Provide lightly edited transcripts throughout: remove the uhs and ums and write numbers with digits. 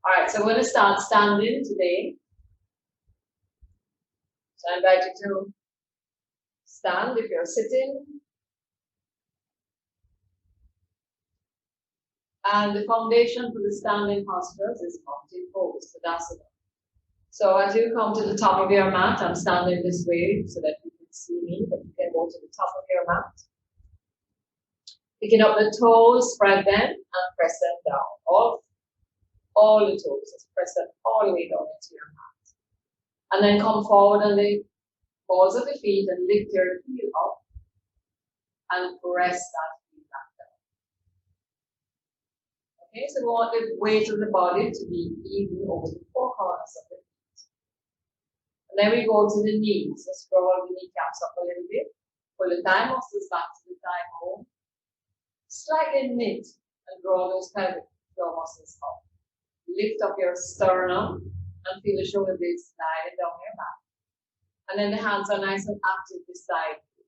All right, so we're going to start standing today. So I invite you to stand if you're sitting. And the foundation for the standing postures is mountain pose, Tadasana. So as you come to the top of your mat, I'm standing this way so that you can see me, but you can go to the top of your mat. Picking up the toes, spread them and press them down. All the toes, just press them all the way down into your mat. And then come forward on the balls of the feet and lift your heel up and press that heel back down. Okay, so we want the weight of the body to be even over the four corners of the feet. And then we go to the knees. Let's draw the kneecaps up a little bit. Pull the thigh muscles back to the thigh bone. Slightly knit and draw those pelvic floor muscles up. Lift up your sternum and feel the shoulder blades sliding down your back. And then the hands are nice and active beside you.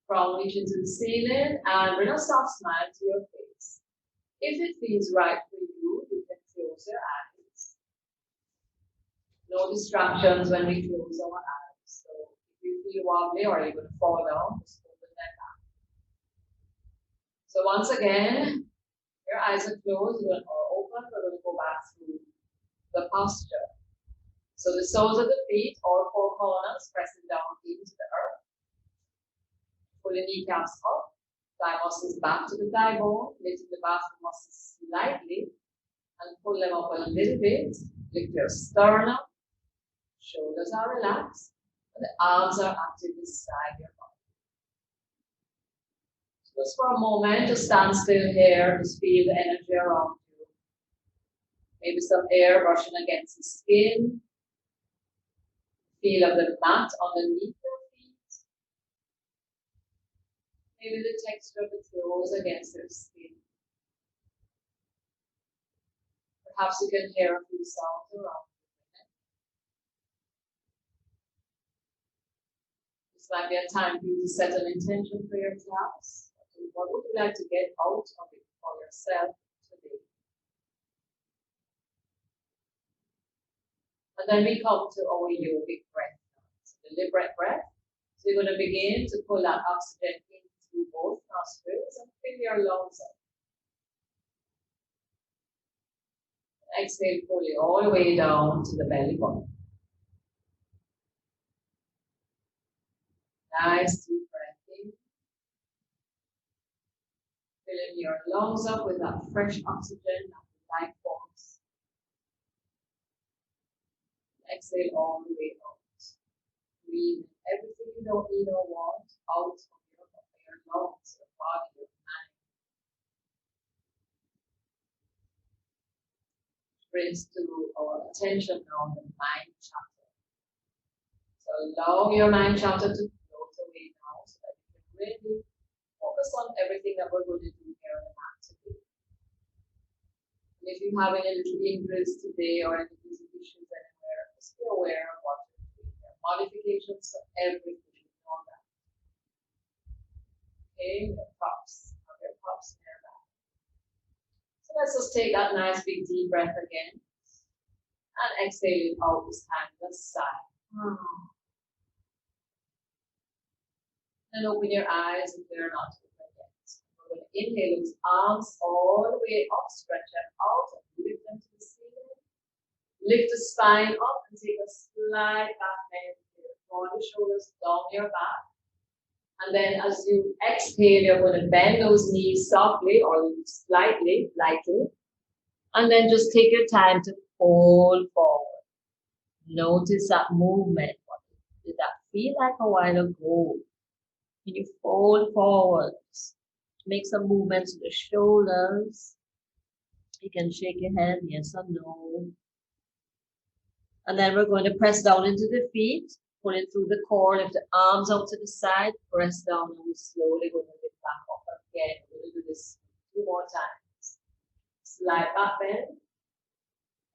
From reaching to the ceiling and bring a soft smile to your face. If it feels right for you, you can close your eyes. No distractions when we close our eyes. So if you feel wobbly or you're going to fall down, just open that up. So once again, your eyes are closed or open. We're going to go back through the posture. So the soles of the feet, all four corners, pressing down into the earth. Pull the kneecaps up, thigh muscles back to the thigh bone, lifting the back muscles slightly, and pull them up a little bit. Lift your sternum, shoulders are relaxed, and the arms are active beside your body. Just for a moment, just stand still here, just feel the energy around you. Maybe some air brushing against the skin. Feel of the mat underneath your feet. Maybe the texture of the toes against your skin. Perhaps you can hear a few sounds around you. This might be a time for you to set an intention for your class. What would you like to get out of it for yourself today? And then we come to our yogic breath. So the deliberate breath. So you're going to begin to pull that oxygen in through both nostrils and fill your lungs up. Exhale fully all the way down to the belly button. Nice deep breath in. Filling your lungs up with that fresh oxygen that the life forms. Exhale all the way out. Breathe everything you don't need or want out of your lungs, your body, your mind. Brings to our attention now the mind chapter. So allow your mind chapter to float away now so that you can really focus on everything that we're going to do here on the mat today. And if you have any little injuries today or any issues anywhere, just be aware of what you're doing. There are modifications to everything, you know that. Okay, the props, other props in your back. So let's just take that nice big deep breath again. And exhale it out this time, the side. And open your eyes if they're not open yet. We're going to inhale those arms all the way up, stretch them out, and lift them to the ceiling. Lift the spine up and take a slight back bend here. Draw the shoulders down your back. And then as you exhale, you're going to bend those knees softly or slightly, lightly. And then just take your time to fold forward. Notice that movement. What did that feel like a while ago? Can you fold forward? Make some movements with the shoulders. You can shake your head, yes or no. And then we're going to press down into the feet. Pull it through the core, lift the arms out to the side, press down, and we're slowly going to lift back up again. We're going to do this 2 more times. Slide back bend.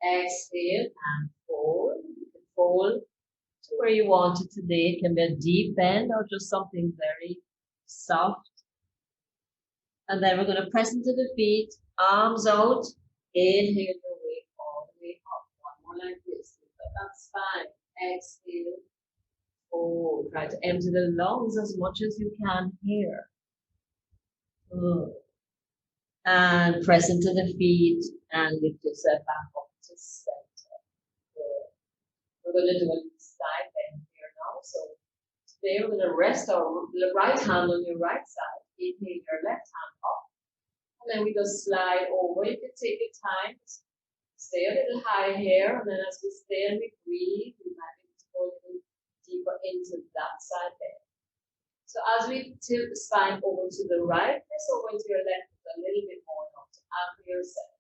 Exhale and fold. You can fold to where you want it today. It can be a deep bend or just something very soft. And then we're going to press into the feet, arms out, inhale your way that spine. Exhale. Fold. Try to empty the lungs as much as you can here. Good. And press into the feet and lift yourself back up to center. Good. We're going to do a side bend here now. So today we're going to rest our right hand on your right side. Inhale your left hand up. And then we just slide over. You can take your time. Stay a little high here. And then as we stay and we breathe, we might be able to go a little deeper into that side bend. So as we tilt the spine over to the right, press over into your left a little bit more now to anchor yourself.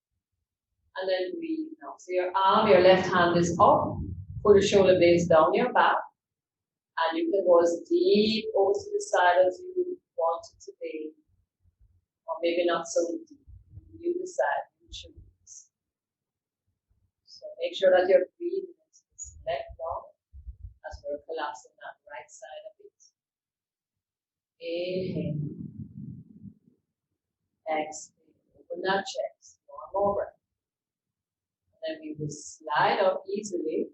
And then breathe now. So your arm, your left hand is up. Pull your shoulder blades down your back. And you can go as deep over to the side as you want it to be. Or maybe not so deep. You decide, you choose. So make sure that you're breathing into this neck down as we're collapsing that right side of it. Inhale. Exhale. Open that chest. One more breath. And then we will slide up easily.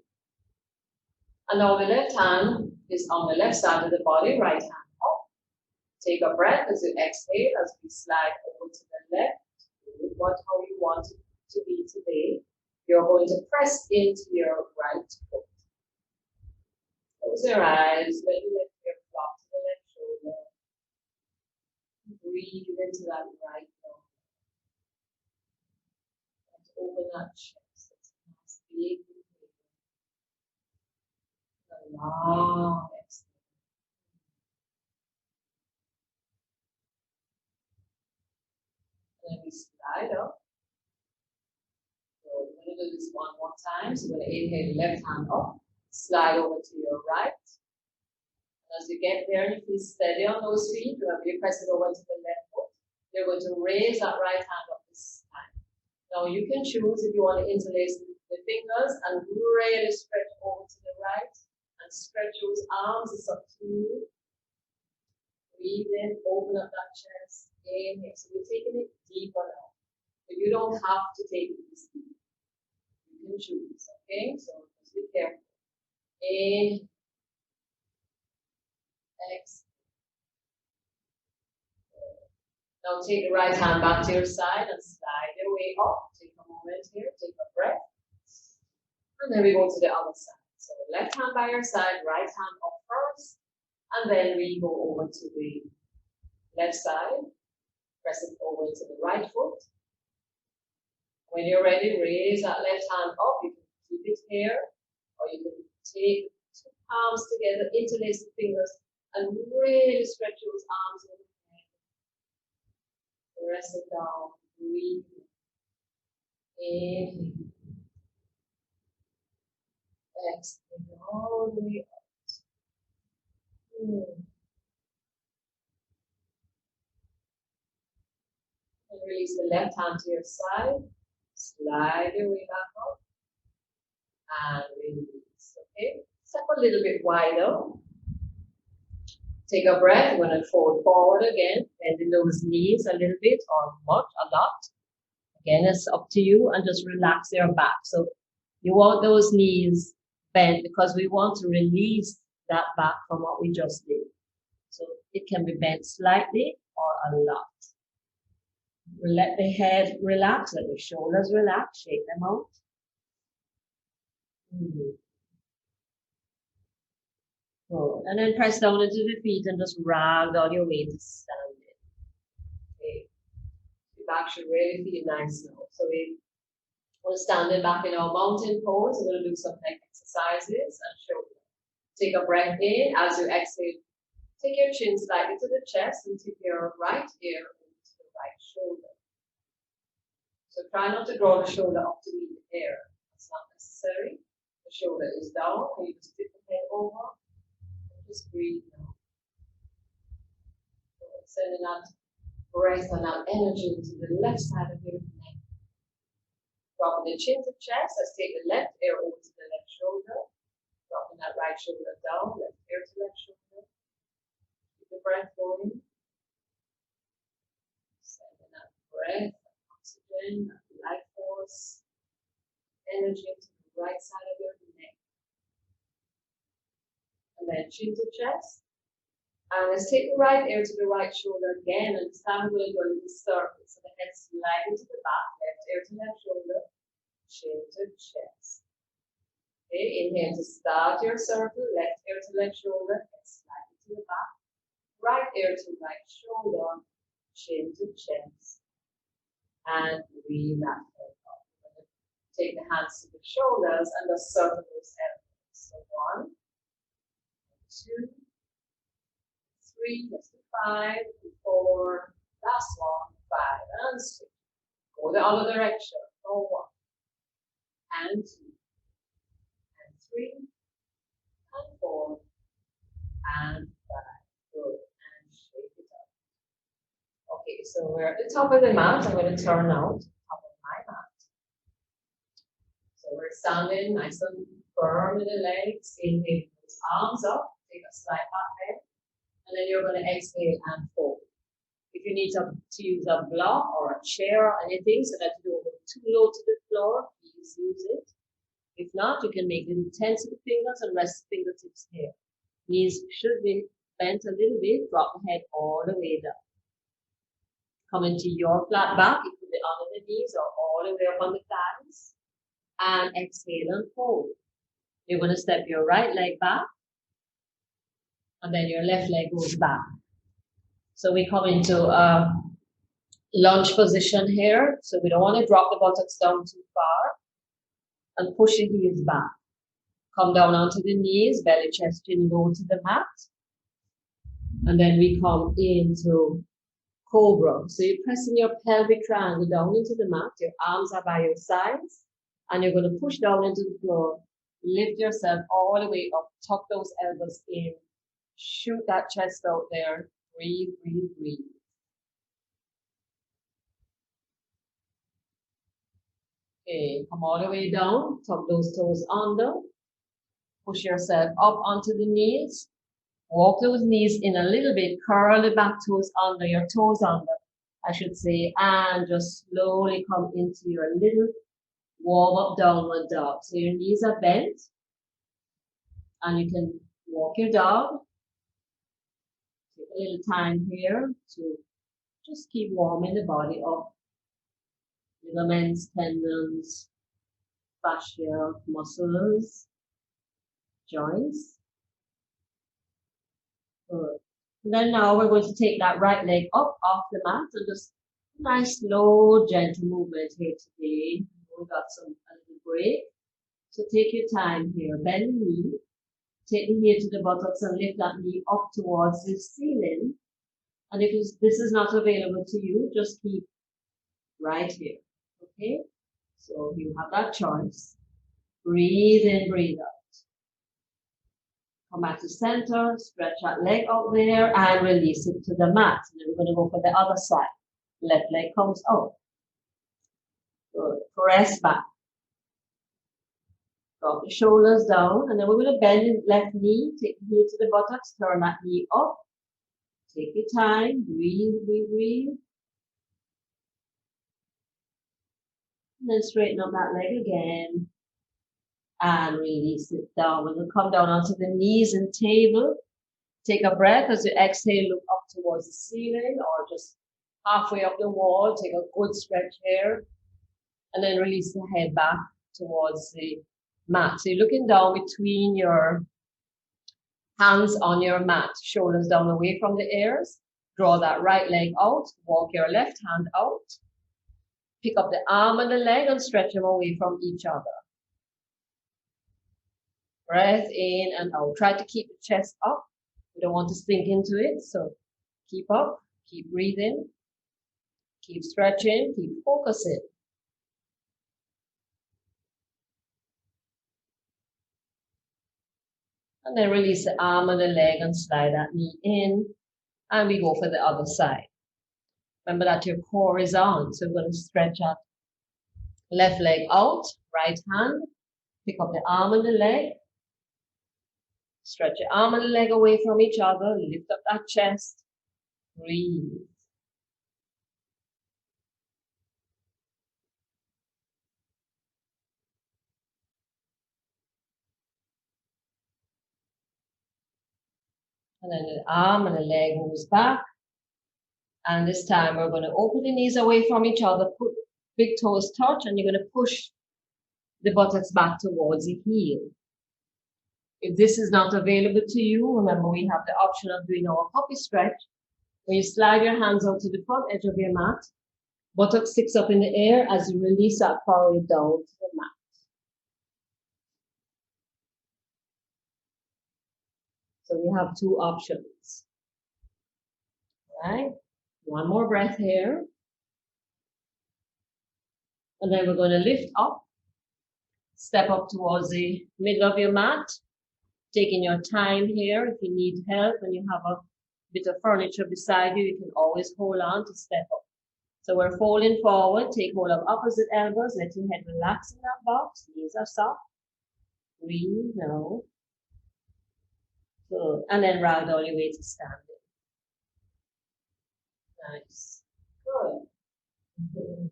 And now the left hand is on the left side of the body, right hand up. Take a breath as you exhale, as we slide over to the left. How you want it to be today. You're going to press into your right foot. Close your eyes, let your left ear flop to the left shoulder. Breathe into that right lung. And open that chest. It's a nice big inhale. A long exhale. And then we slide up. So we're going to do this one more time. So we're going to inhale left hand up. Slide over to your right. And as you get there and you feel steady on those feet, remember you press it over to the left foot. You're going to raise that right hand up this time. Now you can choose if you want to interlace the fingers and really stretch over to the right and stretch those arms. It's up to you. Breathe in, open up that chest. Inhale. So we're taking it deeper now. But you don't have to take it this deep. You can choose, okay? So just be careful. Inhale. Exhale. Now take the right hand back to your side and slide your way up. Take a moment here, take a breath. And then we go to the other side. So left hand by your side, right hand up first. And then we go over to the left side. Press it over to the right foot. When you're ready, raise that left hand up. You can keep it here. Or you can take two palms together, interlace the fingers, and really stretch those arms overhead. Press it down, breathe. Inhale. Exhale all the way out. And release the left hand to your side. Slide your way back up. And release. Okay? Step a little bit wider. Take a breath. We're going to fold forward again. Bending those knees a little bit or much, a lot. Again, it's up to you. And just relax your back. So you want those knees bent because we want to release that back from what we just did. So it can be bent slightly or a lot. Let the head relax, let the shoulders relax, shake them out. Good. And then press down into the feet and just rag down your way to standing. Okay. Your back should really feel nice now. So we're standing back in our mountain pose. We're going to do some neck exercises and shoulder. Take a breath in. As you exhale, take your chin slightly to the chest and tip your right ear into the right shoulder. So try not to draw the shoulder up to meet the air. That's not necessary. The shoulder is down, and you just tip the head over. And just breathe now. So sending that breath and that energy into the left side of your neck. Dropping the chin to chest. Let's take the left ear over to the left shoulder. Dropping that right shoulder down, left ear to left shoulder. Keep the breath going. Sending that breath. Oxygen, life force, energy to the right side of your neck. Then chin to chest. And let's take the right ear to the right shoulder again, and this time we'll go into the circle. So the head sliding to the back, left ear to left shoulder, chin to chest. Okay, inhale to start your circle, left ear to left shoulder, head sliding to the back, right ear to right shoulder, chin to chest. And breathe that head up. Take the hands to the shoulders and just circle those elbows. So 1, 2, 3, that's the 5, 4, last one, 5, and 6. Go the other direction. Go 1, and 2, and 3, and 4, and 5. Good. And shake it up. Okay, so we're at the top of the mat. I'm going to turn out top of my mat. So we're standing nice and firm in the legs. Inhale, those arms up. Take a slight back bend. And then you're going to exhale and fold. If you need to use a block or a chair or anything so that you don't go too low to the floor, please use it. If not, you can make little tents of the fingers and rest the fingertips here. Knees should be bent a little bit, drop the head all the way down. Come into your flat back, it could be under the knees or all the way up on the thighs. And exhale and fold. You're going to step your right leg back. And then your left leg goes back. So we come into a lunge position here. So we don't want to drop the buttocks down too far. And push your heels back. Come down onto the knees, belly, chest, chin low to the mat. And then we come into cobra. So you're pressing your pelvic triangle down into the mat. Your arms are by your sides. And you're going to push down into the floor. Lift yourself all the way up. Tuck those elbows in. Shoot that chest out there. Breathe, breathe, breathe. Okay, come all the way down. Tuck those toes under. Push yourself up onto the knees. Walk those knees in a little bit. Curl the back toes under, your toes under, I should say. And just slowly come into your little warm up downward dog. So your knees are bent. And you can walk your dog. Take a little time here to just keep warming the body up. Ligaments, tendons, fascia, muscles, joints. Good. And then now we're going to take that right leg up off the mat and just nice, slow, gentle movement here today. We got a little break. So take your time here. Bend the knee. Take the heel to the buttocks and lift that knee up towards the ceiling. And if this is not available to you, just keep right here. Okay? So you have that choice. Breathe in, breathe out. Come back to center, stretch that leg out there and release it to the mat. And then we're going to go for the other side. Left leg comes out. Good. Press back. Drop the shoulders down, and then we're going to bend the left knee, take the heel to the buttocks, turn that knee up. Take your time, breathe, breathe, breathe. And then straighten up that leg again. And release it down. We're going to come down onto the knees and table. Take a breath as you exhale, look up towards the ceiling or just halfway up the wall. Take a good stretch here. And then release the head back towards the mat. So you're looking down between your hands on your mat, shoulders down away from the ears. Draw that right leg out. Walk your left hand out. Pick up the arm and the leg and stretch them away from each other. Breath in and out. Try to keep the chest up. We don't want to sink into it. So keep up, keep breathing, keep stretching, keep focusing. And then release the arm and the leg and slide that knee in. And we go for the other side. Remember that your core is on. So we're going to stretch that left leg out, right hand. Pick up the arm and the leg. Stretch your arm and the leg away from each other. Lift up that chest. Breathe. And then the arm and the leg moves back. And this time we're going to open the knees away from each other, put big toes touch, and you're going to push the buttocks back towards the heel. If this is not available to you, remember we have the option of doing our puppy stretch, where you slide your hands out to the front edge of your mat, buttock sticks up in the air as you release that forehead down to the mat. So we have two options. All right, one more breath here. And then we're going to lift up, step up towards the middle of your mat, taking your time here. If you need help and you have a bit of furniture beside you, you can always hold on to step up. So we're folding forward, take hold of opposite elbows, let your head relax in that box, knees are soft. Breathe now. Good. And then round all your way to standing. Nice. Good.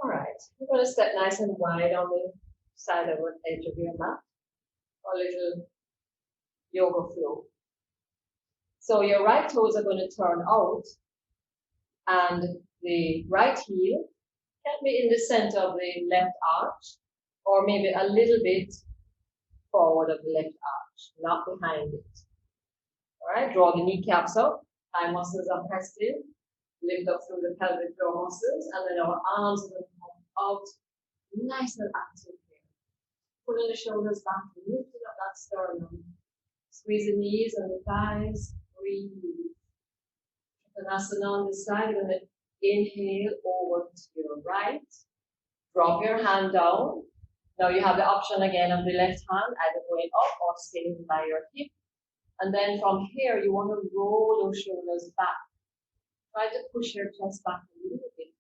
All right, we're going to step nice and wide on the side of the edge of your mat. A little yoga flow. So your right toes are going to turn out, and the right heel can be in the center of the left arch, or maybe a little bit forward of the left arch, not behind it. All right, draw the kneecaps up, thigh muscles are pressed in, lift up through the pelvic floor muscles, and then our arms are going to come out nice and active here. Pulling the shoulders back, lifting up that sternum, squeeze the knees and the thighs, breathe. Trikonasana on this side, you're going to inhale over to your right, drop your hand down. Now you have the option again of the left hand either going up or staying by your hip. And then from here, you want to roll those shoulders back. Try to push your chest back a little bit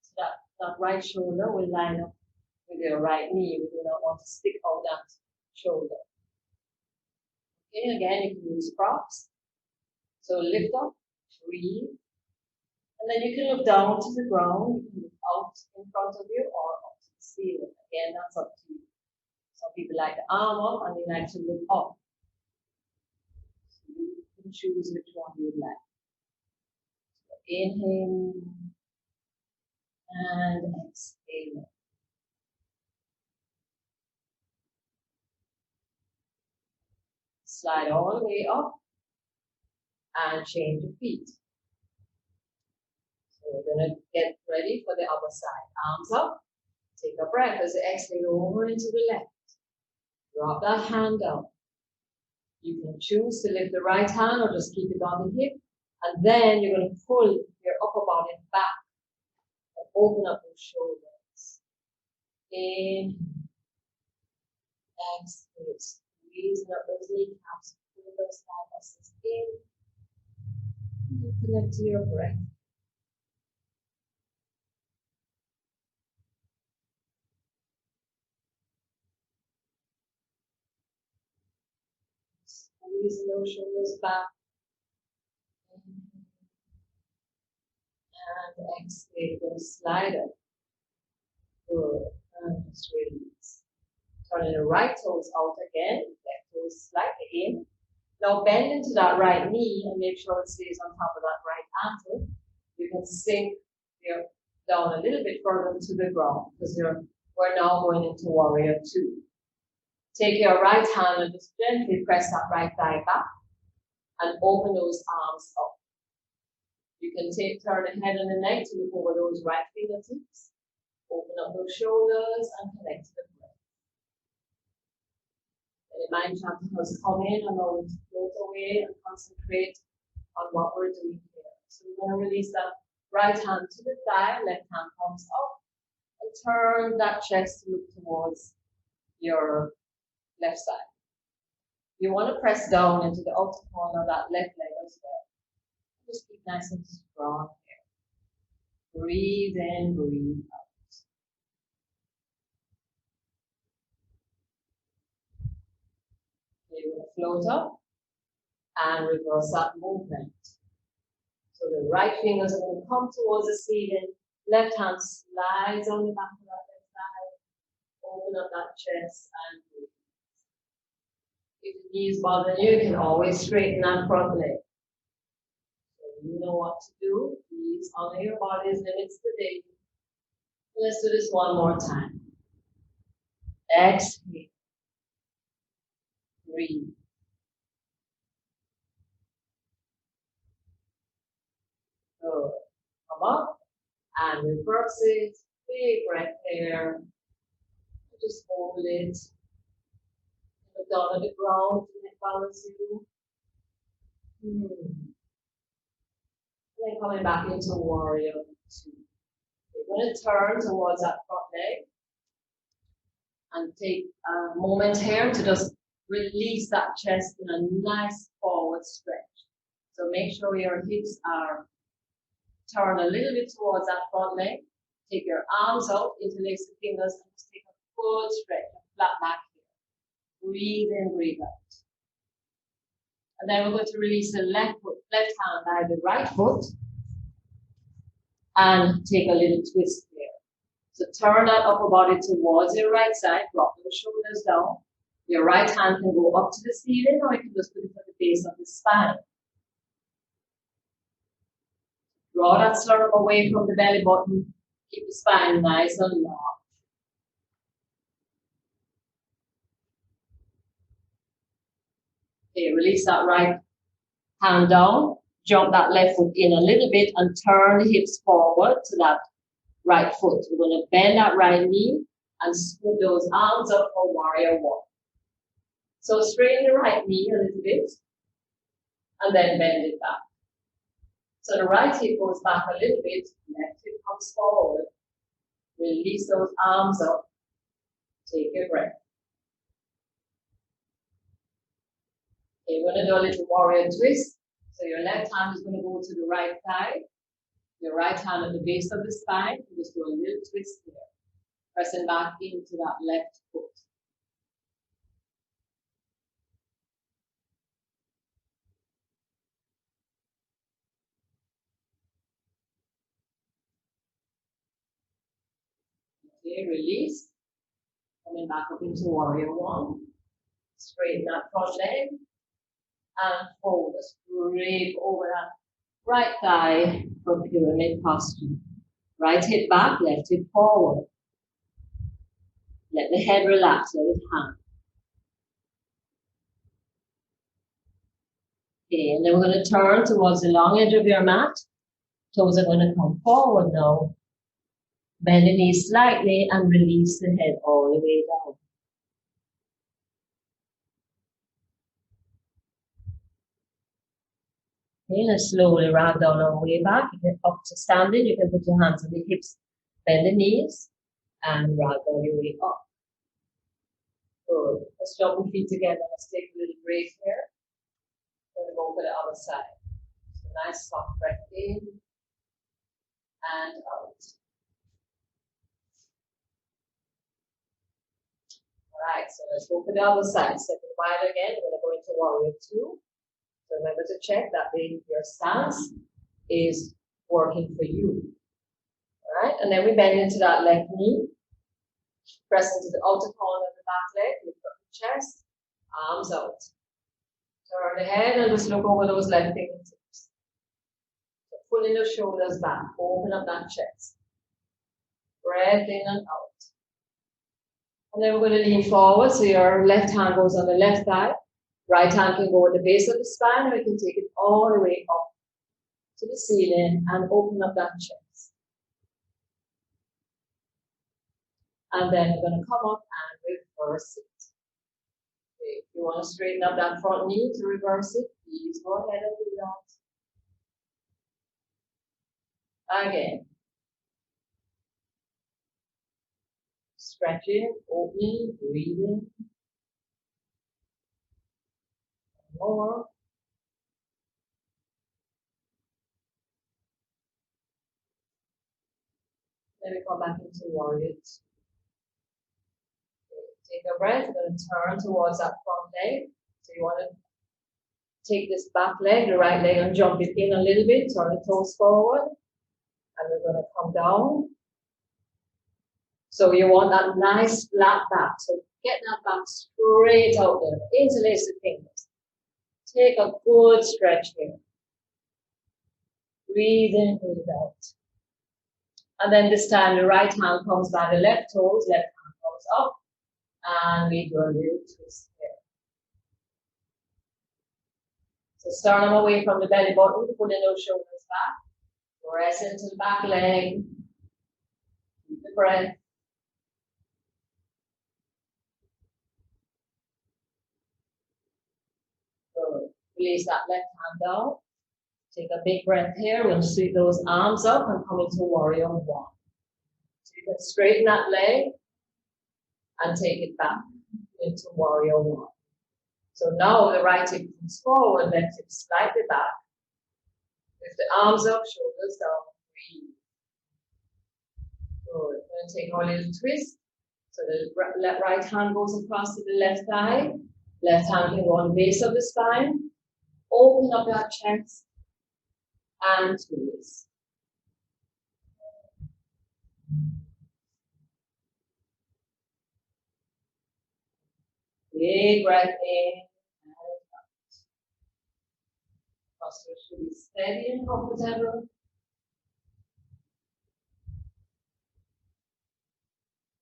so that right shoulder will line up with your right knee. We do not want to stick out that shoulder. Okay, again, you can use props. So lift up, breathe. And then you can look down to the ground, you can look out in front of you or up to the ceiling. Again, that's up to you. Some people like the arm up and they like to look up. So you can choose which one you would like. So inhale and exhale. Slide all the way up and change your feet. So we're going to get ready for the other side. Arms up. Take a breath as you exhale over into the left. Drop that hand down. You can choose to lift the right hand or just keep it on the hip. And then you're going to pull your upper body back and open up those shoulders. Inhale. Exhale. Squeezing up those kneecaps. Pull those thigh muscles in. And connect to your breath. Squeeze those shoulders back. And exhale, going to slide up. Good. And just release. Turning the right toes out again. Left toes slightly in. Now bend into that right knee and make sure it stays on top of that right ankle. You can sink your down a little bit further to the ground because we're now going into warrior two. Take your right hand and just gently press that right thigh back and open those arms up. You can turn the head and the neck to look over those right fingertips. Open up those shoulders and connect to the breath. Any mind chanting has come in and now we float away and concentrate on what we're doing here. So we're going to release that right hand to the thigh, left hand comes up, and turn that chest to look towards your left side. You want to press down into the outer corner of that left leg as well. Just keep nice and strong here. Breathe in, breathe out. You're going to float up and reverse that movement. So the right fingers are going to come towards the ceiling. Left hand slides on the back of that left thigh. Open up that chest and breathe. If the knees bother you, you can always straighten that front leg. So you know what to do. Please honor your body's limits today. Let's do this one more time. Exhale. Breathe. Good. Come up and reverse it. Big breath here. Just hold it. Look down at the ground to let balance you. And then coming back into warrior 2. You're going to turn towards that front leg and take a moment here to just release that chest in a nice forward stretch. So make sure your hips are turned a little bit towards that front leg. Take your arms out, interlace the fingers, and just take a full stretch, a flat back here. Breathe in, breathe out. And then we're going to release the left hand by the right foot and take a little twist here. So turn that upper body towards your right side, drop the shoulders down. Your right hand can go up to the ceiling, or you can just put it at the base of the spine. Draw that sternum away from the belly button. Keep the spine nice and long. Okay, release that right hand down. Jump that left foot in a little bit and turn the hips forward to that right foot. We're going to bend that right knee and scoop those arms up for warrior 1. So straighten the right knee a little bit and then bend it back. So the right hip goes back a little bit, left hip comes forward. Release those arms up. Take a breath. Okay, we're going to do a little warrior twist. So your left hand is going to go to the right side. Your right hand at the base of the spine. Just do a little twist here. Pressing back into that left foot. Okay, release. Coming back up into warrior 1. Straighten that front leg. And fold. Scrape over that right thigh for pyramid posture. Right hip back, left hip forward. Let the head relax, let it hang. Okay, and then we're going to turn towards the long edge of your mat. Toes are going to come forward now. Bend the knees slightly and release the head all the way down. Okay, let's slowly round down our way back. You get up to standing. You can put your hands on the hips, bend the knees, and round down your way up. Good. Let's jump the feet together. Let's take a little break here. We're going to go for the other side. So nice soft breath in and out. Alright, so let's go for the other side. Step it wide again. We're going to go into warrior 2. So remember to check that your stance is working for you. Alright, and then we bend into that left knee. Press into the outer corner of the back leg. Lift up the chest. Arms out. Turn the head and just look over those left fingertips. So pulling the shoulders back. Open up that chest. Breath in and out. And then we're going to lean forward. So your left hand goes on the left thigh. Right hand can go at the base of the spine, or you can take it all the way up to the ceiling and open up that chest. And then we're going to come up and reverse it. Okay, if you want to straighten up that front knee to reverse it, please go ahead and do that. Again. Stretching, opening, breathing. More. Then we come back into warrior 2. Take a breath. We're going to turn towards that front leg. So you want to take this back leg, the right leg, and jump it in a little bit. Turn the toes forward. And we're going to come down. So you want that nice flat back. So Get that back straight out there. Interlace the fingers. Take a good stretch here. Breathe in, breathe out. And then this time the right hand comes by the left toes, left hand comes up. And we do a little twist here. So sternum away from the belly button, pulling those shoulders back. Press into the back leg. Keep the breath. Good. Release that left hand down. Take a big breath here. We'll sweep those arms up and come into warrior one. So you can straighten that leg and take it back into warrior one. So now the right hip comes forward, left hip slightly back. Lift the arms up, shoulders down, breathe. Good. We're going to take our little twist. So the right hand goes across to the left thigh. Left hand can go on the base of the spine. Open up that chest and twist. Big breath in and out. Posture should be steady and comfortable.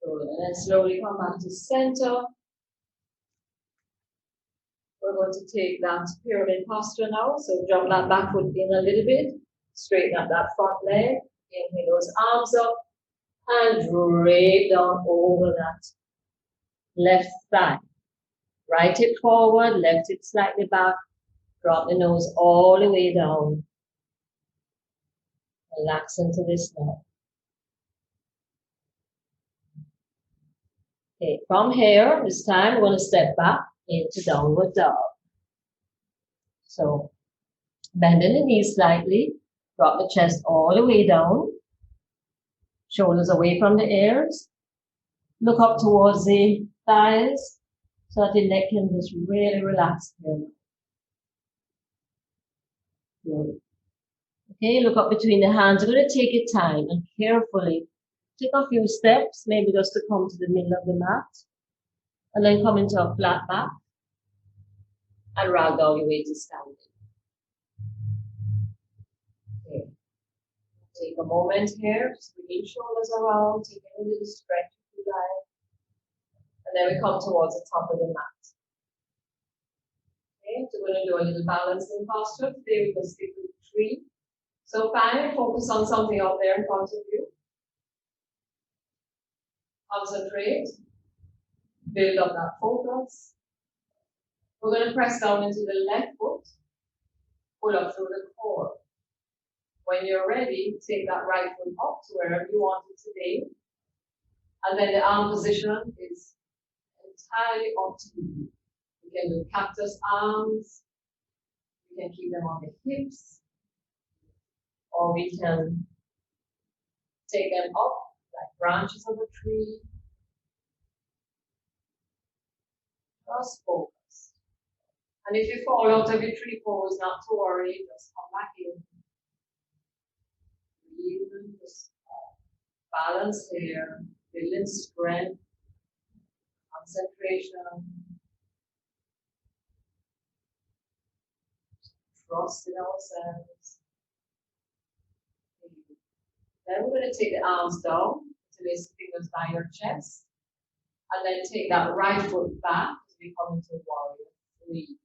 Good. And then slowly come back to center. We're going to take that pyramid posture now. So drop that back foot in a little bit. Straighten up that front leg. Inhale those arms up. And drape down over that left thigh. Right hip forward, left hip slightly back. Drop the nose all the way down. Relax into this now. Okay, from here, this time we're going to step back into downward dog. So, bending the knees slightly, drop the chest all the way down, shoulders away from the ears, look up towards the thighs so that the neck can just really relax here. Good. Okay, look up between the hands. You're going to take your time and carefully take a few steps, maybe just to come to the middle of the mat, and then come into a flat back and round down your way to standing. Okay. Take a moment here, just bring your shoulders around, take a little stretch if you like, and then we come towards the top of the mat. Okay, so we're going to do a little balancing posture. Today we can stick with 3. So finally, focus on something out there in front of you. Concentrate. Build up that focus. We're going to press down into the left foot. Pull up through the core. When you're ready, take that right foot up to wherever you want it to be. And then the arm position is entirely up to you. You can do cactus arms. You can keep them on the hips. Or we can take them up like branches of a tree. Just focus. And if you fall out of your tree pose, not to worry, just come back in. Breathe, just balance here, building strength, concentration, trust in ourselves. Then we're going to take the arms down, interlace the fingers by your chest, and then take that right foot back as we come into warrior 3.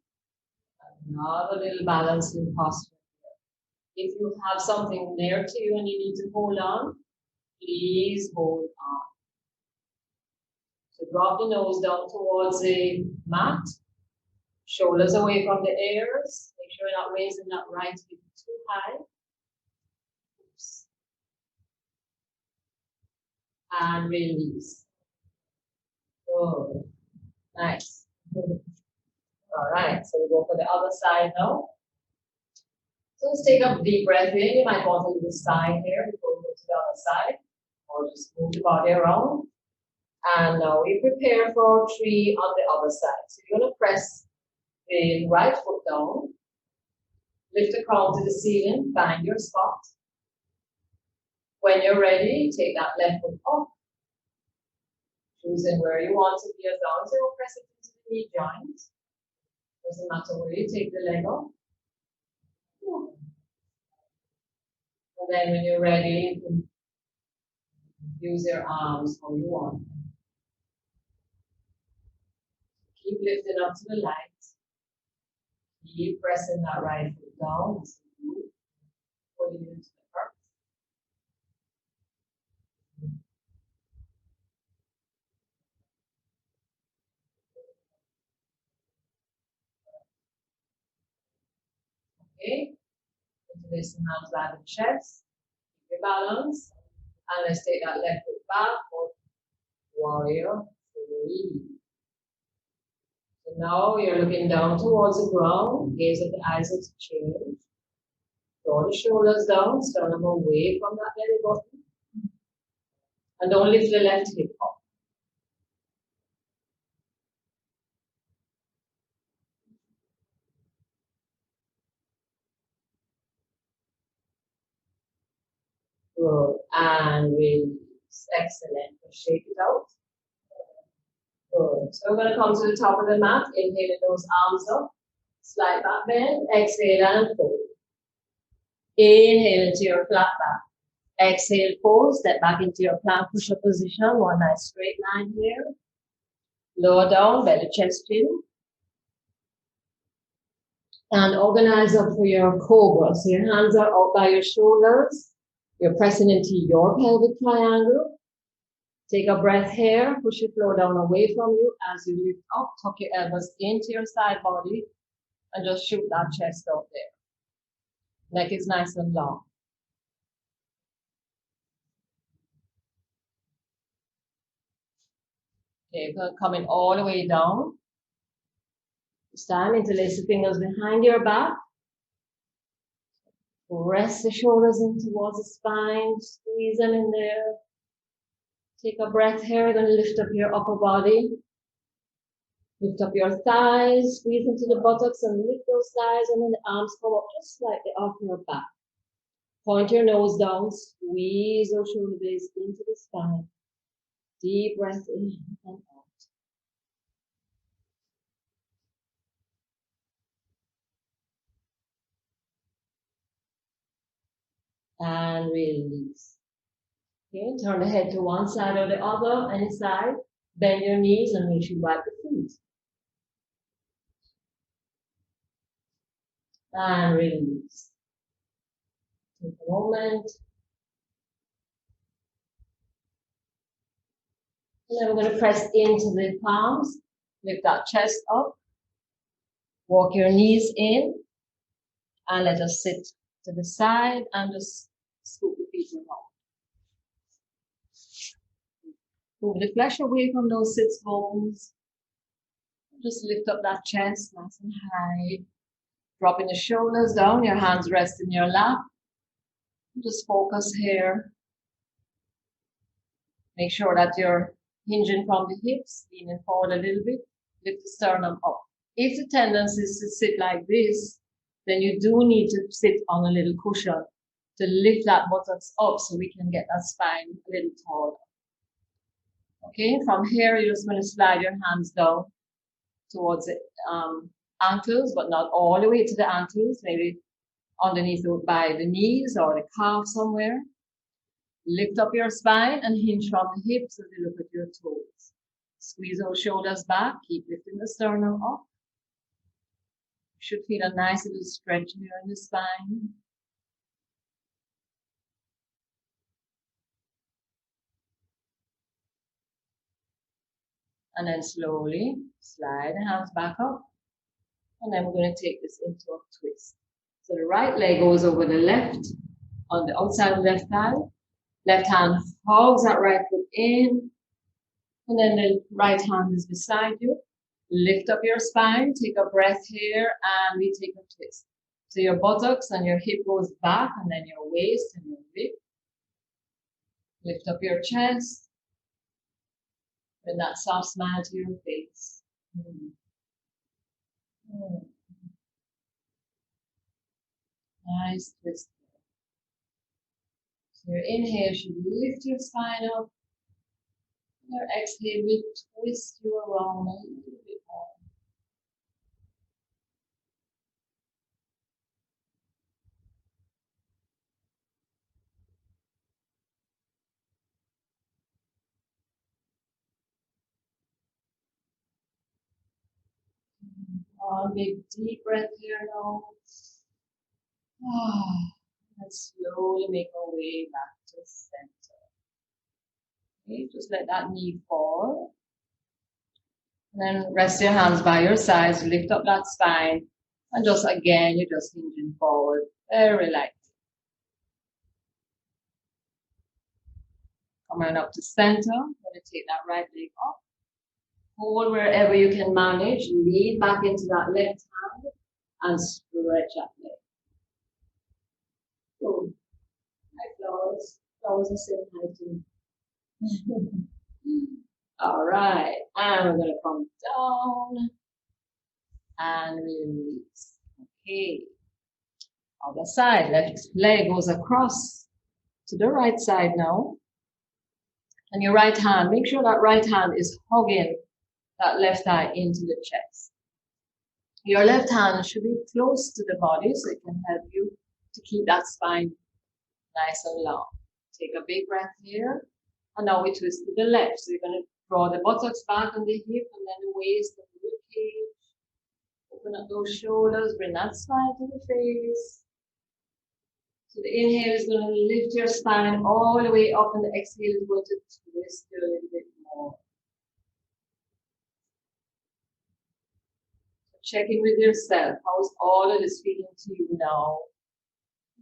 Another little balancing posture here. If you have something near to you and you need to hold on, please hold on. So drop the nose down towards the mat, shoulders away from the ears. Make sure you're not raising that right hip too high. Oops. And release. Good. Nice. All right, so we go for the other side now. So let's take a deep breath in. You might want a little sigh here before we go to the other side, or just move the body around. And now we prepare for 3 on the other side. So you're going to press the right foot down, lift the crown to the ceiling, find your spot. When you're ready, take that left foot up, Choosing where you want to be as long as you don't press it into the knee joint. Doesn't matter where you take the leg off. And then when you're ready, you can use your arms how you want. Keep lifting up to the light. Keep pressing that right foot down as you move, pulling into the earth. Okay, interlace the hands by the chest. Keep your balance. And let's take that left foot back for warrior 3. So now you're looking down towards the ground, gaze of the eyes are to change. Draw the shoulders down, sternum away from that belly button. And don't lift the left hip up. Good. And release. Excellent. Shake it out. Good. So we're going to come to the top of the mat. Inhaling those arms up. Slight back bend. Exhale and fold. Inhale into your flat back. Exhale, fold. Step back into your plank push-up position. One nice straight line here. Lower down, belly, chest, chin. And organize up for your cobra. So your hands are out by your shoulders. You're pressing into your pelvic triangle. Take a breath here. Push your floor down away from you as you lift up. Tuck your elbows into your side body and just shoot that chest out there. Neck is nice and long. Okay, coming all the way down. This time, interlace the fingers behind your back. Press the shoulders in towards the spine. Squeeze them in there. Take a breath here. You're going to lift up your upper body. Lift up your thighs. Squeeze into the buttocks and lift those thighs. And then the arms come up just slightly off your back. Point your nose down. Squeeze those shoulder blades into the spine. Deep breath in and out. And release. Okay, turn the head to one side or the other, any side. Bend your knees and make sure you wipe the feet. And release. Take a moment. And then we're going to press into the palms. Lift that chest up. Walk your knees in. And let us sit to the side and just scoop the feet around. Move the flesh away from those sits bones. Just lift up that chest nice and high. Dropping the shoulders down, your hands rest in your lap. Just focus here. Make sure that you're hinging from the hips, leaning forward a little bit. Lift the sternum up. If the tendency is to sit like this, then you do need to sit on a little cushion to lift that buttocks up so we can get that spine a little taller. Okay, from here you're just going to slide your hands down towards the ankles, but not all the way to the ankles, maybe underneath by the knees or the calf somewhere. Lift up your spine and hinge from the hips as you look at your toes. Squeeze those shoulders back, keep lifting the sternum up. You should feel a nice little stretch here in the spine. And then slowly slide the hands back up. And then we're going to take this into a twist. So the right leg goes over the left, on the outside of the left thigh. Left hand hugs that right foot in. And then the right hand is beside you. Lift up your spine, take a breath here, and we take a twist. So your buttocks and your hip goes back, and then your waist and your hip. Lift up your chest. Bring that soft smile to your face. Nice twist. So your inhale should lift your spine up. Your exhale will twist you around a little bit more. One big deep breath here now. And slowly make our way back to center. Okay, just let that knee fall. And then rest your hands by your sides, lift up that spine, and just again, you're just hinging forward, very lightly. Coming up to center, I'm going to take that right leg up. Hold wherever you can manage, lean back into that left hand, and stretch that leg. Good. Hi, flowers. Flowers are saying hi to me. All right, and we're going to come down and release. Okay. Other side, left leg goes across to the right side now. And your right hand, make sure that right hand is hugging that left thigh into the chest. Your left hand should be close to the body so it can help you to keep that spine nice and long. Take a big breath here. And now we twist to the left. So you're going to draw the buttocks back on the hip and then the waist and the rib cage. Open up those shoulders, bring that spine to the face. So the inhale is going to lift your spine all the way up and the exhale is going to twist you a little bit more. So check in with yourself. How's all of this feeling to you now?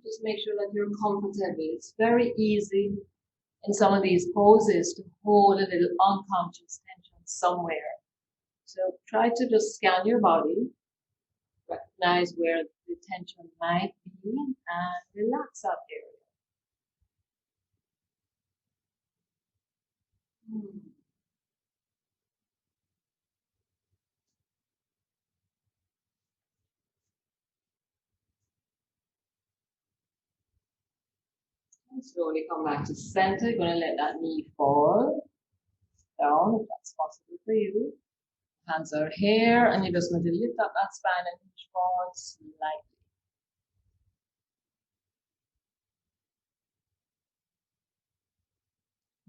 Just make sure that you're comfortable. It's very easy in some of these poses to hold a little unconscious tension somewhere. So try to just scan your body, recognize where the tension might be, and relax that area. And slowly come back to center. You're going to let that knee fall down if that's possible for you. Hands are here, and you're just going to lift up that spine and hinge forward slightly.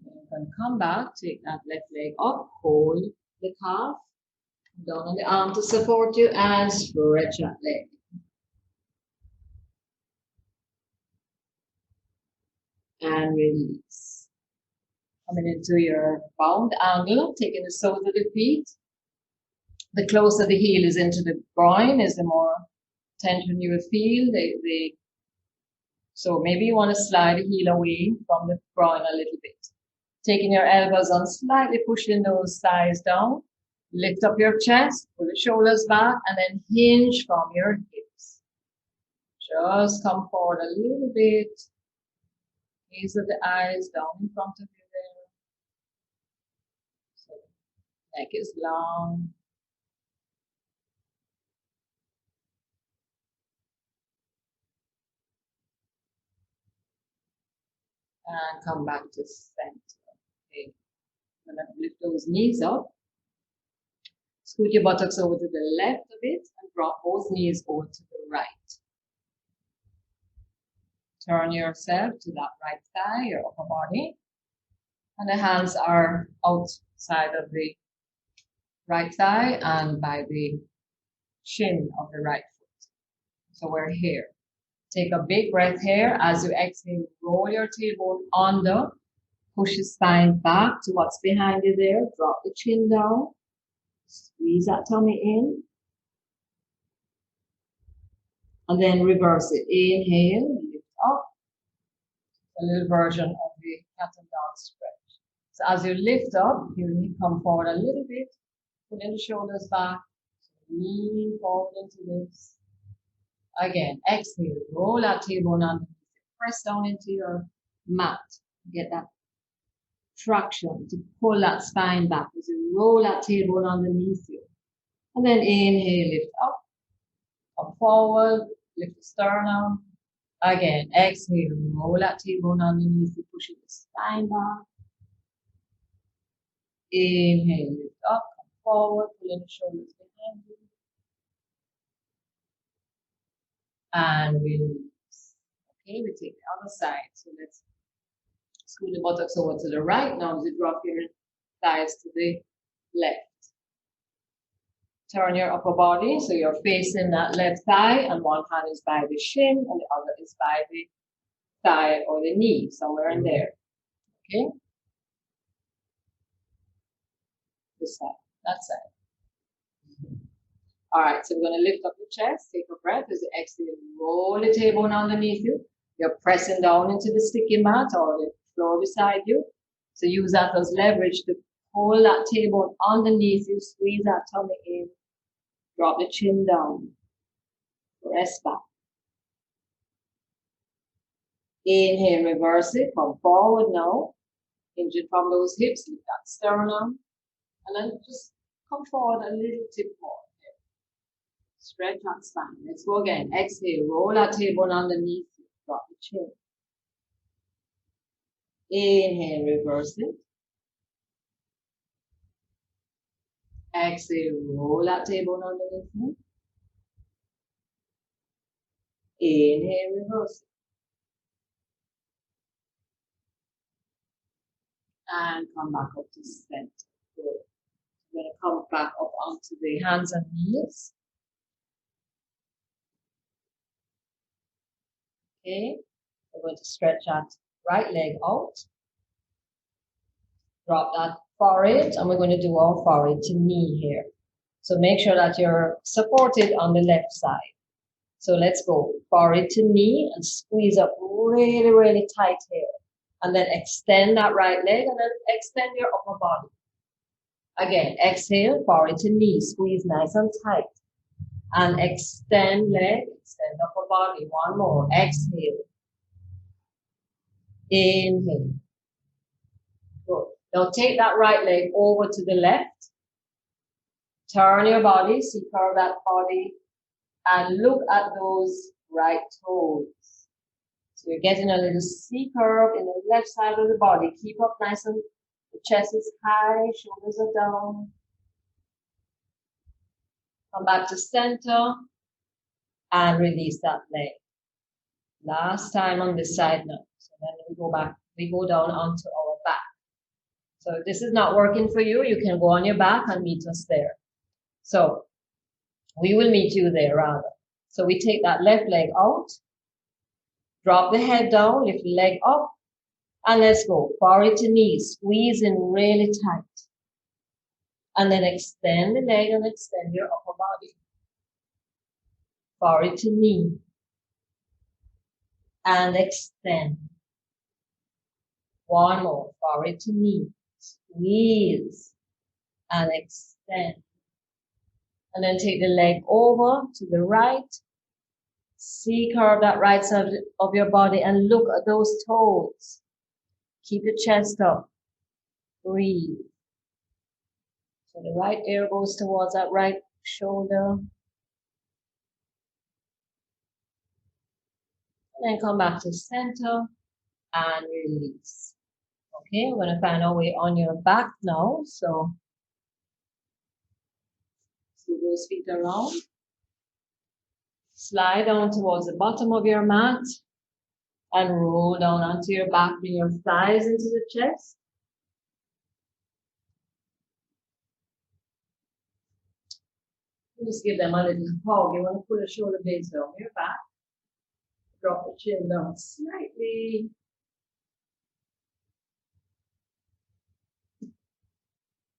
You can come back, take that left leg up, hold the calf, down on the arm to support you, and stretch that leg. And release. Coming into your bound angle, taking the soles of the feet. The closer the heel is into the groin is the more tension you will feel. So maybe you want to slide the heel away from the groin a little bit. Taking your elbows on, slightly pushing those thighs down. Lift up your chest, pull the shoulders back, and then hinge from your hips. Just come forward a little bit. Gaze of the eyes down in front of you there. So neck is long. And come back to center. Okay. I'm going to lift those knees up. Scoot your buttocks over to the left a bit and drop both knees over to the right. Turn yourself to that right thigh, your upper body. And the hands are outside of the right thigh and by the shin of the right foot. So we're here. Take a big breath here. As you exhale, roll your tailbone under. Push the spine back to what's behind you there. Drop the chin down. Squeeze that tummy in. And then reverse it. Inhale, lift up. A little version of the cat and dog stretch. So as you lift up, you come forward a little bit. Pulling the shoulders back. Lean forward into this. Again, exhale. Roll that tailbone underneath. Press down into your mat. Get that traction to pull that spine back as you roll that tailbone underneath you. And then inhale, lift up, come forward, lift the sternum. Again, exhale, roll that tailbone underneath you, pushing the spine back. Inhale, lift up, come forward, pulling the shoulders behind you. And release. Okay, we take the other side. So let's scoot the buttocks over to the right. Now as you drop your thighs to the left. Turn your upper body so you're facing that left thigh, and one hand is by the shin and the other is by the thigh or the knee, somewhere in there. Okay? This side, that side. All right, so we're going to lift up the chest, take a breath. As you exhale, roll the tailbone underneath you. You're pressing down into the sticky mat or the floor beside you. So use that as leverage to hold that tailbone underneath you, squeeze that tummy in, drop the chin down, rest back. Inhale, reverse it, come forward now. Hinge it from those hips, lift that sternum, and then just come forward a little tip more. Stretch that spine. Let's go again. Exhale, roll that tailbone underneath you, drop the chin. Inhale, reverse it. Exhale, roll that tailbone underneath you. Inhale, reverse it. And come back up to center. Good. We're going to come back up onto the hands and knees. Okay. We're going to stretch that right leg out. Drop that forehead, and we're going to do our forehead to knee here. So make sure that you're supported on the left side. So let's go forehead to knee and squeeze up really, really tight here. And then extend that right leg and then extend your upper body. Again, exhale, forehead to knee, squeeze nice and tight. And extend leg, extend upper body. One more. Exhale. Inhale. Good. Now take that right leg over to the left. Turn your body, see curve that body, and look at those right toes. So you're getting a little C curve in the left side of the body. Keep up nice and the chest is high, shoulders are down. Come back to center and release that leg. Last time on this side now. So then we go back, we go down onto our back. So if this is not working for you, you can go on your back and meet us there. So we will meet you there rather. So we take that left leg out, drop the head down, lift the leg up, and let's go. Forehead to knee, squeeze in really tight. And then extend the leg and extend your upper body. Forehead to knee. And extend. One more. Forehead to knee. Squeeze. And extend. And then take the leg over to the right. C curve that right side of your body and look at those toes. Keep the chest up. Breathe. So the right ear goes towards that right shoulder. And then come back to center and release. Okay, we're going to find our way on your back now. So move those feet around. Slide down towards the bottom of your mat and roll down onto your back. Bring your thighs into the chest. Just give them a little hug. You want to pull the shoulder blades down your back. Drop the chin down slightly.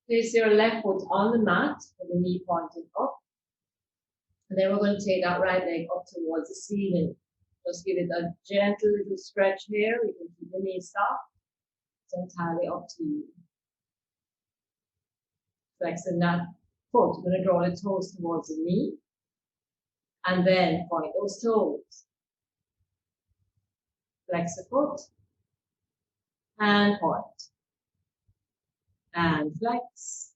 Place your left foot on the mat with the knee pointing up. And then we're going to take that right leg up towards the ceiling. Just give it a gentle little stretch here. You can keep the knee soft. It's entirely up to you. Flexing that foot. You're going to draw the toes towards the knee. And then point those toes. Flex the foot. And point. And flex.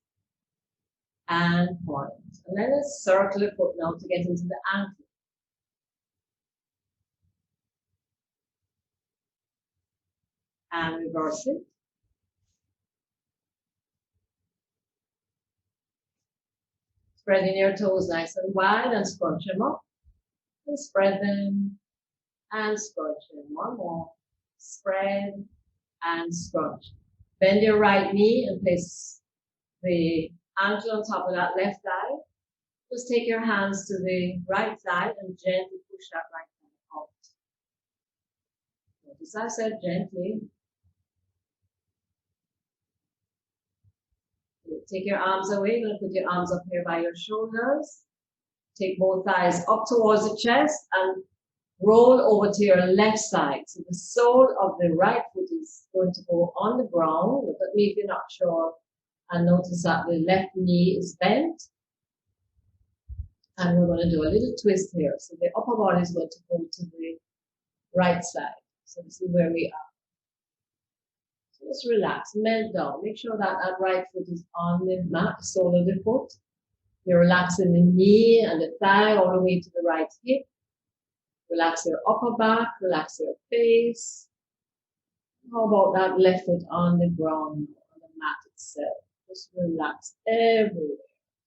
And point. And then let's circle the foot now to get into the ankle. And reverse it. Spreading your toes nice and wide and scrunch them up. And spread them and scrunch them. One more. Spread and scrunch. Bend your right knee and place the ankle on top of that left thigh. Just take your hands to the right side and gently push that right thigh out. Notice I said gently. Take your arms away. You're going to put your arms up here by your shoulders. Take both thighs up towards the chest and roll over to your left side. So the sole of the right foot is going to go on the ground. Look at me if you're not sure. And notice that the left knee is bent. And we're going to do a little twist here. So the upper body is going to go to the right side. So this is where we are. So just relax, melt down. Make sure that that right foot is on the mat, the sole of the foot. You're relaxing the knee and the thigh all the way to the right hip. Relax your upper back, relax your face. How about that left foot on the ground, on the mat itself? Just relax everywhere.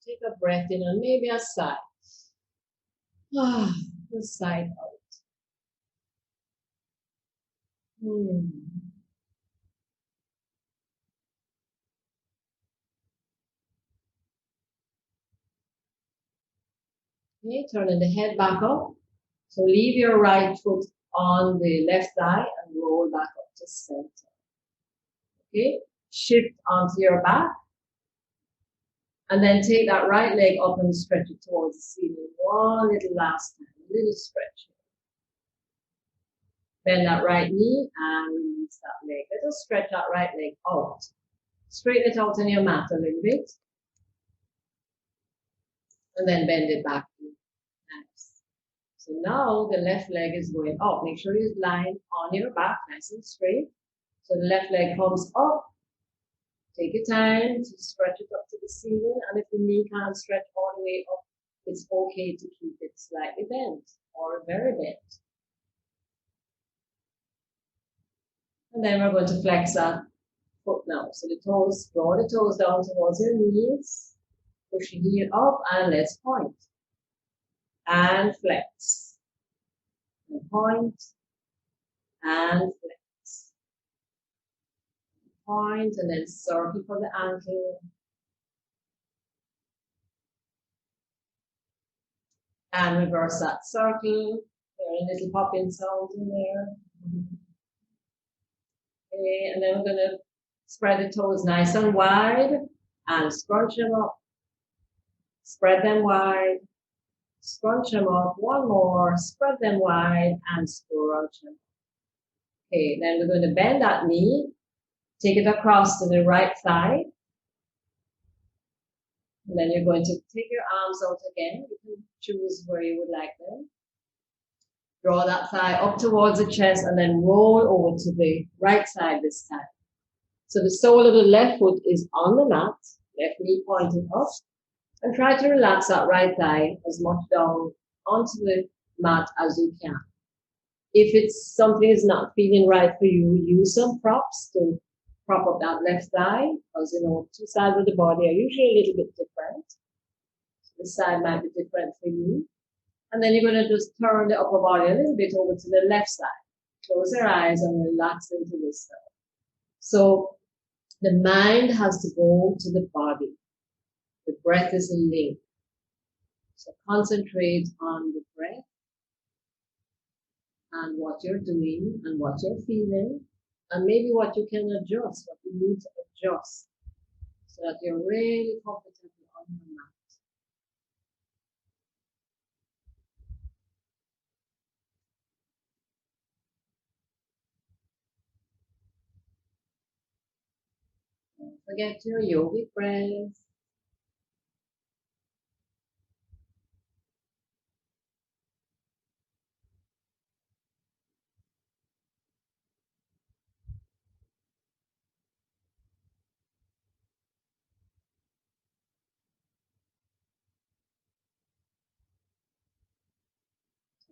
Take a breath in and maybe a sigh. The side out. Okay, turning the head back up. So leave your right foot on the left thigh and roll back up to center. Okay, shift onto your back. And then take that right leg up and stretch it towards the ceiling. One little last time, a little stretch. Bend that right knee and release that leg. Let us stretch that right leg out. Straighten it out on your mat a little bit. And then bend it back. Nice. So now the left leg is going up. Make sure you line on your back, nice and straight. So the left leg comes up. Take your time to stretch it up to the ceiling, and if the knee can't stretch all the way up, it's okay to keep it slightly bent or very bent. And then we're going to flex that foot now. So the toes, draw the toes down towards your knees, push the heel up, and let's point. And flex. And point. And flex. Point and then circle for the ankle. And reverse that circle. There a little popping sound in there. Okay, and then we're going to spread the toes nice and wide and scrunch them up. Spread them wide. Scrunch them up. One more. Spread them wide and scrunch them up. Okay, then we're going to bend that knee. Take it across to the right thigh. And then you're going to take your arms out again. You can choose where you would like them. Draw that thigh up towards the chest and then roll over to the right side this time. So the sole of the left foot is on the mat, left knee pointing up. And try to relax that right thigh as much down onto the mat as you can. If it's something is not feeling right for you, use some props to prop up that left thigh, because you know, two sides of the body are usually a little bit different. So this side might be different for you. And then you're going to just turn the upper body a little bit over to the left side. Close your eyes and relax into this side. So the mind has to go to the body. The breath is a link. So concentrate on the breath and what you're doing and what you're feeling. And maybe what you can adjust, what you need to adjust, so that you're really comfortable on your mat. Don't forget your yogic breath.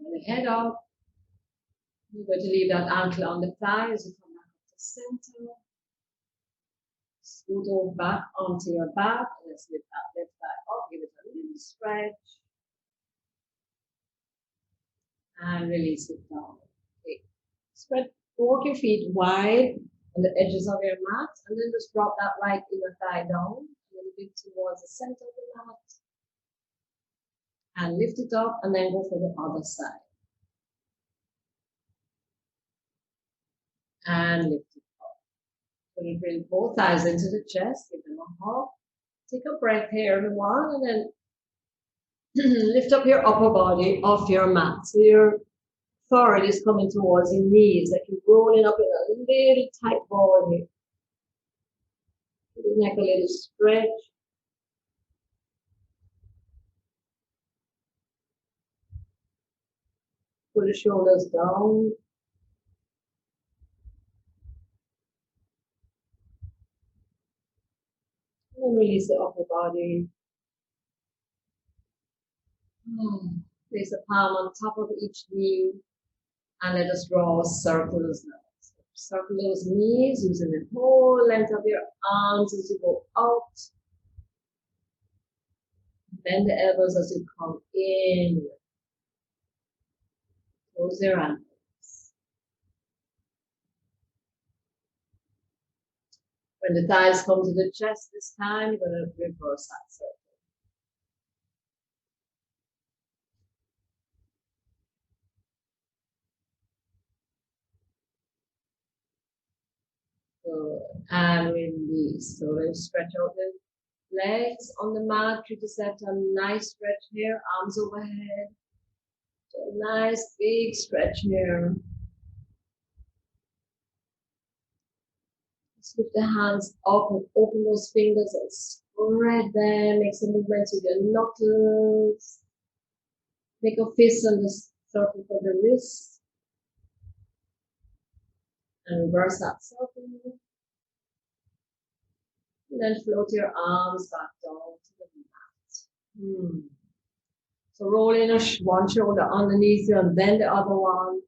The head up. You're going to leave that ankle on the thigh as you come back up to center. Scoot over back onto your back. Let's lift that left thigh up. Give it a little stretch. And release it down. Okay. Spread, walk your feet wide on the edges of your mat, and then just drop that right inner thigh down a little bit towards the center of the mat. And lift it up, and then go for the other side. And lift it up. So you bring both thighs into the chest, give them a hug. Take a breath here, everyone, and then lift up your upper body off your mat. So your forehead is coming towards your knees, like you're rolling up in a little tight ball here. Give the neck a little stretch. Pull the shoulders down. And release the upper body. Place a palm on top of each knee. And let us draw circles now. So circle those knees using the whole length of your arms as you go out. Bend the elbows as you come in. Close your ankles. When the thighs come to the chest this time, you're going to reverse that circle. Good. And release. So let's stretch out the legs on the mat. Treat yourself to a nice stretch here. Arms overhead. So a nice big stretch here. Lift the hands up and open those fingers and spread them. Make some movements with your knuckles. Make a fist on the circle for the wrist. And reverse that circle. And then float your arms back down to the mat. So roll in one shoulder underneath you and then the other one.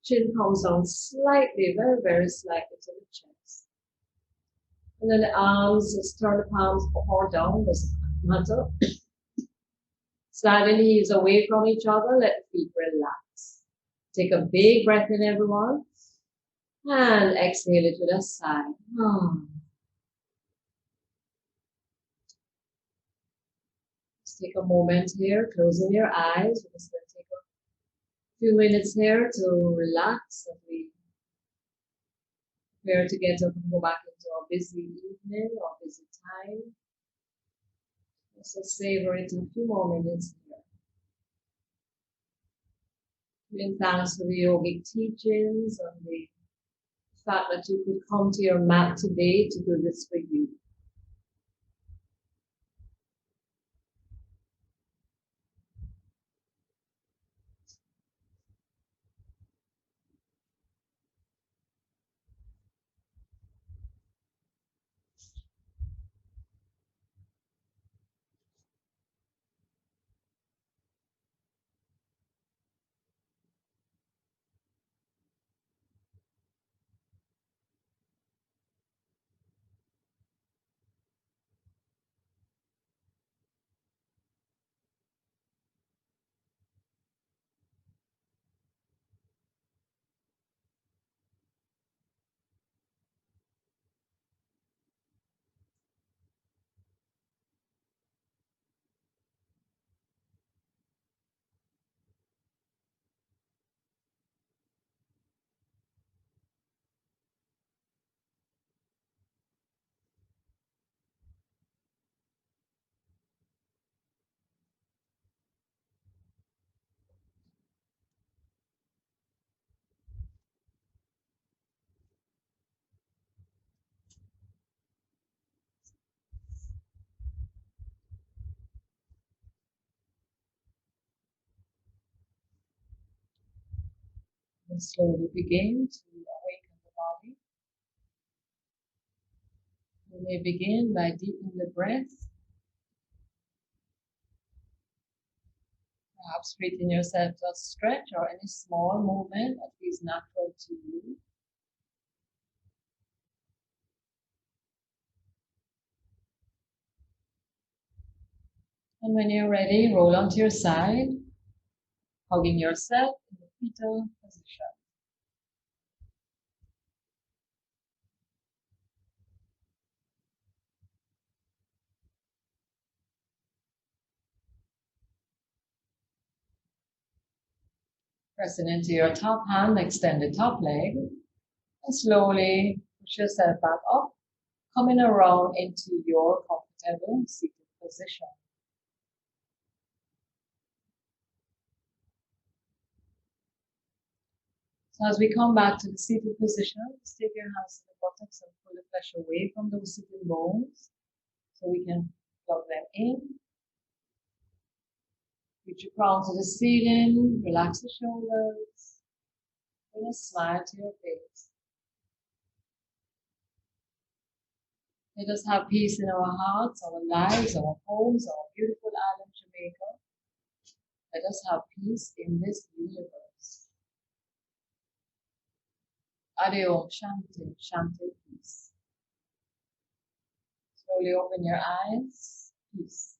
Chin comes down slightly, very, very slightly to the chest. And then the arms, just turn the palms up or down, doesn't matter. Slide the knees away from each other, let the feet relax. Take a big breath in, everyone. And exhale it to the side. Just take a moment here, closing your eyes. We're just going to take a few minutes here to relax as we prepare to get up and go back into our busy evening or busy time. So savor it a few more minutes here. Giving thanks for the yogic teachings and the fact that you could come to your mat today to do this for you. And slowly begin to awaken the body. You may begin by deepening the breath. Perhaps treating yourself to a stretch or any small movement that feels natural to you. And when you're ready, roll onto your side, hugging yourself in the fetal position. Pressing into your top hand, extend the top leg, and slowly push yourself back up, coming around into your comfortable seated position. So as we come back to the seated position, just take your hands to the buttocks and pull the flesh away from those sitting bones so we can plug them in. Reach your crown to the ceiling, relax the shoulders, bring a smile to your face. Let us have peace in our hearts, our lives, our homes, our beautiful island Jamaica. Let us have peace in this universe. Adeo, Shanti, Shanti, peace. Slowly open your eyes, peace.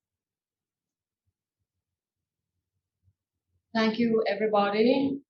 Thank you, everybody.